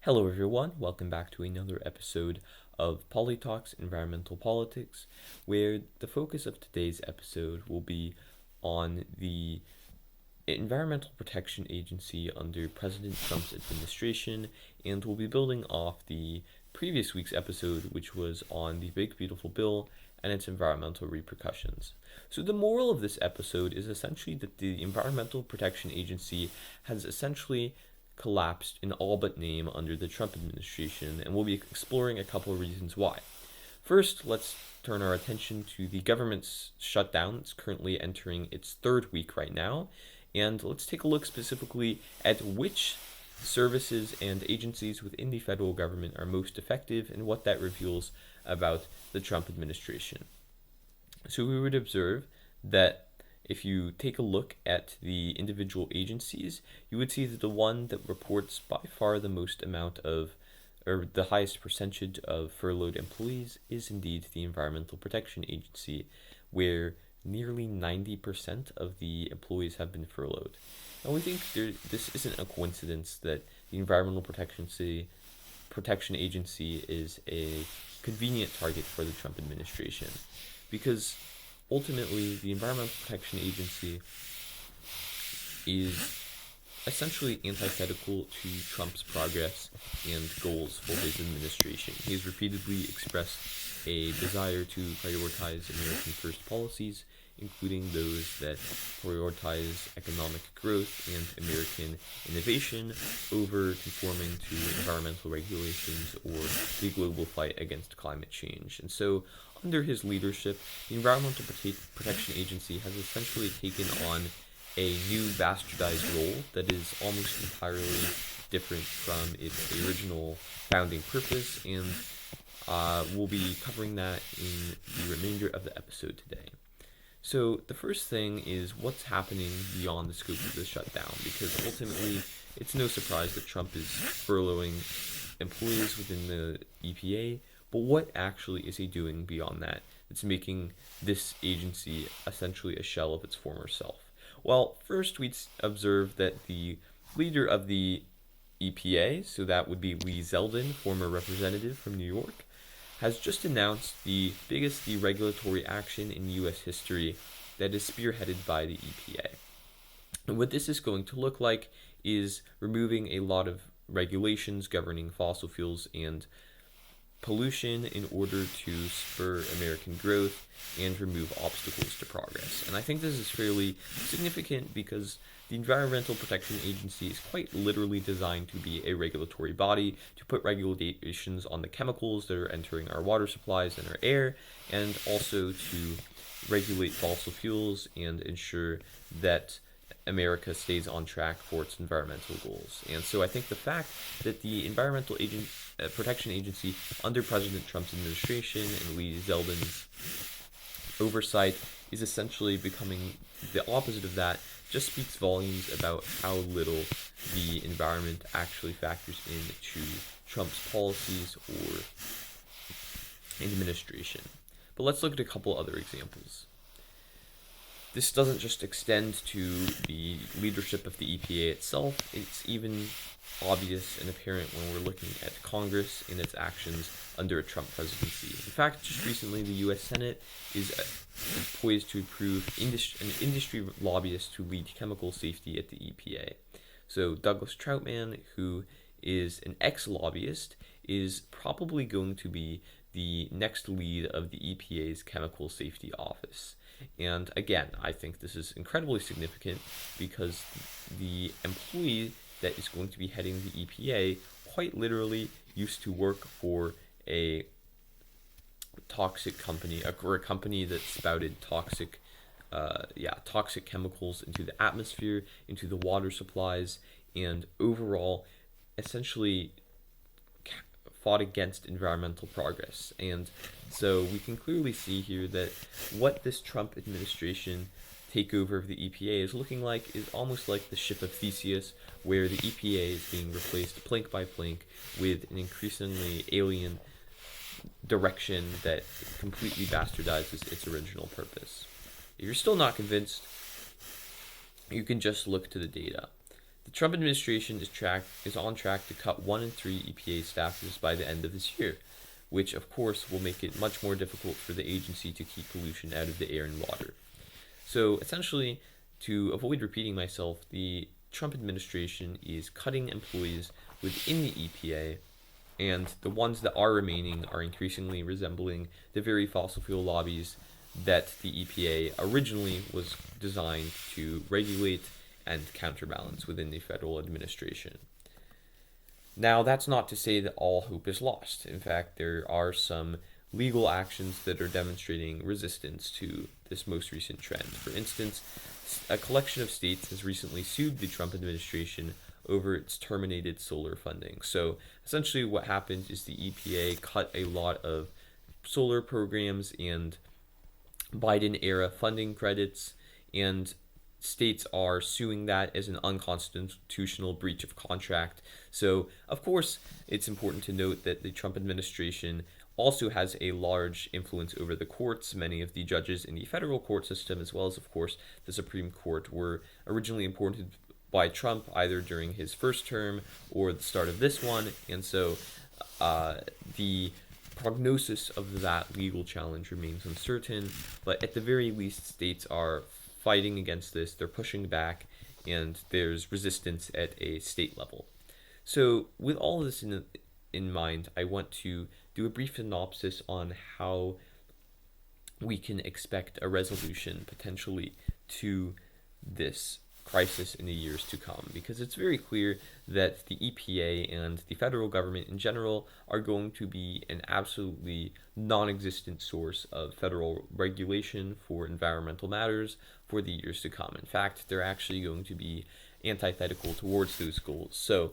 Hello everyone, welcome back to another episode of Polytalks Environmental Politics, where the focus of today's episode will be on the Environmental Protection Agency under President Trump's administration, and we'll be building off the previous week's episode, which was on the Big Beautiful Bill and its environmental repercussions. So the moral of this episode is essentially that the Environmental Protection Agency has essentially collapsed in all but name under the Trump administration, and we'll be exploring a couple of reasons why. First, let's turn our attention to the government's shutdown. It's currently entering its third week right now, and let's take a look specifically at which services and agencies within the federal government are most effective and what that reveals about the Trump administration. So we would observe that if you take a look at the individual agencies, you would see that the one that reports by far the most amount of, or the highest percentage of furloughed employees is indeed the Environmental Protection Agency, where nearly 90% of the employees have been furloughed. And we think this isn't a coincidence that the Environmental Protection Agency is a convenient target for the Trump administration, because ultimately, the Environmental Protection Agency is essentially antithetical to Trump's progress and goals for his administration. He has repeatedly expressed a desire to prioritize American first policies, including those that prioritize economic growth and American innovation over conforming to environmental regulations or the global fight against climate change. And so, under his leadership, the Environmental Protection Agency has essentially taken on a new bastardized role that is almost entirely different from its original founding purpose, and we'll be covering that in the remainder of the episode today. So the first thing is what's happening beyond the scope of the shutdown, because ultimately it's no surprise that Trump is furloughing employees within the EPA, but what actually is he doing beyond that that's making this agency essentially a shell of its former self? Well, first we'd observe that the leader of the EPA, so that would be Lee Zeldin, former representative from New York, has just announced the biggest deregulatory action in U.S. history that is spearheaded by the EPA. And what this is going to look like is removing a lot of regulations governing fossil fuels and pollution in order to spur American growth and remove obstacles to progress. And I think this is fairly significant because the Environmental Protection Agency is quite literally designed to be a regulatory body to put regulations on the chemicals that are entering our water supplies and our air, and also to regulate fossil fuels and ensure that America stays on track for its environmental goals. And so I think the fact that the Environmental Protection Agency under President Trump's administration and Lee Zeldin's oversight is essentially becoming the opposite of that just speaks volumes about how little the environment actually factors into Trump's policies or administration. But let's look at a couple other examples. This doesn't just extend to the leadership of the EPA itself, it's even obvious and apparent when we're looking at Congress and its actions under a Trump presidency. In fact, just recently the U.S. Senate is poised to approve an industry lobbyist to lead chemical safety at the EPA. So Douglas Troutman, who is an ex-lobbyist, is probably going to be the next lead of the EPA's Chemical Safety Office. And again, I think this is incredibly significant because the employee that is going to be heading the EPA quite literally used to work for a toxic company, or a company that spouted toxic chemicals into the atmosphere, into the water supplies, and overall essentially fought against environmental progress. And so we can clearly see here that what this Trump administration takeover of the EPA is looking like is almost like the ship of Theseus, where the EPA is being replaced plank by plank with an increasingly alien direction that completely bastardizes its original purpose. If you're still not convinced, you can just look to the data. The Trump administration is on track to cut 1 in 3 EPA staffers by the end of this year, which of course will make it much more difficult for the agency to keep pollution out of the air and water. So essentially, to avoid repeating myself, the Trump administration is cutting employees within the EPA, and the ones that are remaining are increasingly resembling the very fossil fuel lobbies that the EPA originally was designed to regulate and counterbalance within the federal administration. Now, that's not to say that all hope is lost. In fact, there are some legal actions that are demonstrating resistance to this most recent trend. For instance, a collection of states has recently sued the Trump administration over its terminated solar funding. So essentially what happened is the EPA cut a lot of solar programs and Biden-era funding credits, and states are suing that as an unconstitutional breach of contract. So, of course, it's important to note that the Trump administration also has a large influence over the courts. Many of the judges in the federal court system, as well as, of course, the Supreme Court, were originally appointed by Trump either during his first term or the start of this one. And so the prognosis of that legal challenge remains uncertain, but at the very least, states are fighting against this, they're pushing back, and there's resistance at a state level. So with all of this in mind, I want to do a brief synopsis on how we can expect a resolution potentially to this crisis in the years to come, because it's very clear that the EPA and the federal government in general are going to be an absolutely non-existent source of federal regulation for environmental matters for the years to come. In fact, they're actually going to be antithetical towards those goals. So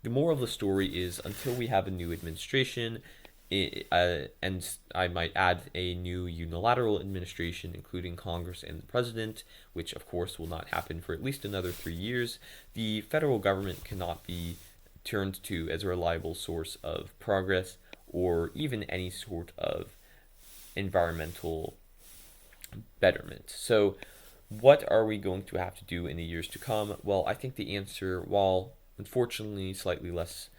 the moral of the story is, until we have a new administration, and I might add a new unilateral administration, including Congress and the president, which of course will not happen for at least another 3 years, the federal government cannot be turned to as a reliable source of progress or even any sort of environmental betterment. So what are we going to have to do in the years to come? Well, I think the answer, while unfortunately slightly less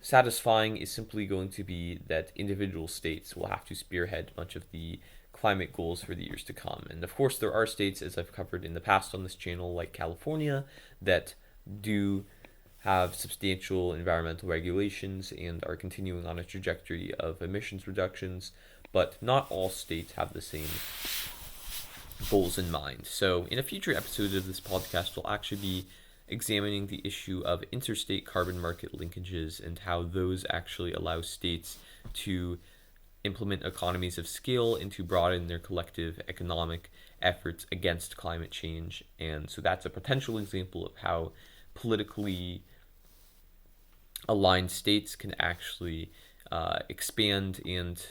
satisfying, is simply going to be that individual states will have to spearhead much of the climate goals for the years to come. And of course, there are states, as I've covered in the past on this channel, like California, that do have substantial environmental regulations and are continuing on a trajectory of emissions reductions, but not all states have the same goals in mind. So in a future episode of this podcast, we'll actually be examining the issue of interstate carbon market linkages and how those actually allow states to implement economies of scale and to broaden their collective economic efforts against climate change. And so that's a potential example of how politically aligned states can actually expand and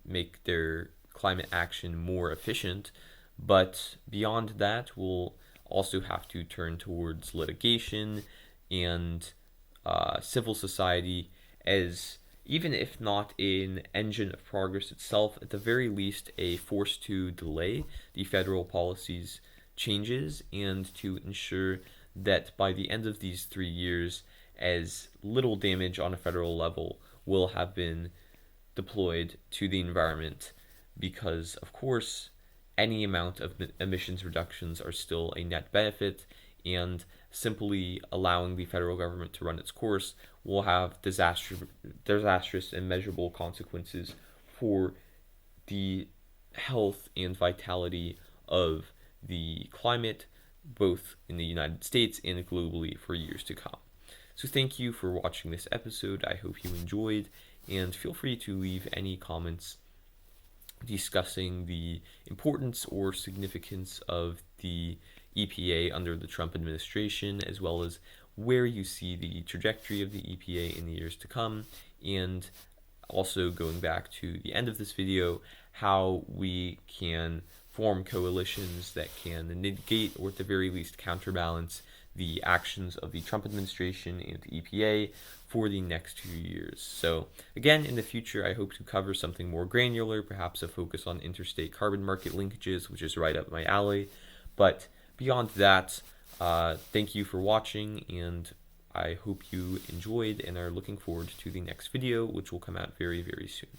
make their climate action more efficient. But beyond that, we'll also have to turn towards litigation and civil society as, even if not an engine of progress itself, at the very least a force to delay the federal policies changes and to ensure that by the end of these 3 years, as little damage on a federal level will have been deployed to the environment, because of course any amount of emissions reductions are still a net benefit, and simply allowing the federal government to run its course will have disastrous and measurable consequences for the health and vitality of the climate, both in the United States and globally, for years to come. So thank you for watching this episode. I hope you enjoyed, and feel free to leave any comments discussing the importance or significance of the EPA under the Trump administration, as well as where you see the trajectory of the EPA in the years to come, and also going back to the end of this video, how we can form coalitions that can negate, or at the very least counterbalance, the actions of the Trump administration and the EPA for the next 2 years. So again, in the future, I hope to cover something more granular, perhaps a focus on interstate carbon market linkages, which is right up my alley. But beyond that, Thank you for watching, and I hope you enjoyed and are looking forward to the next video, which will come out very, very soon.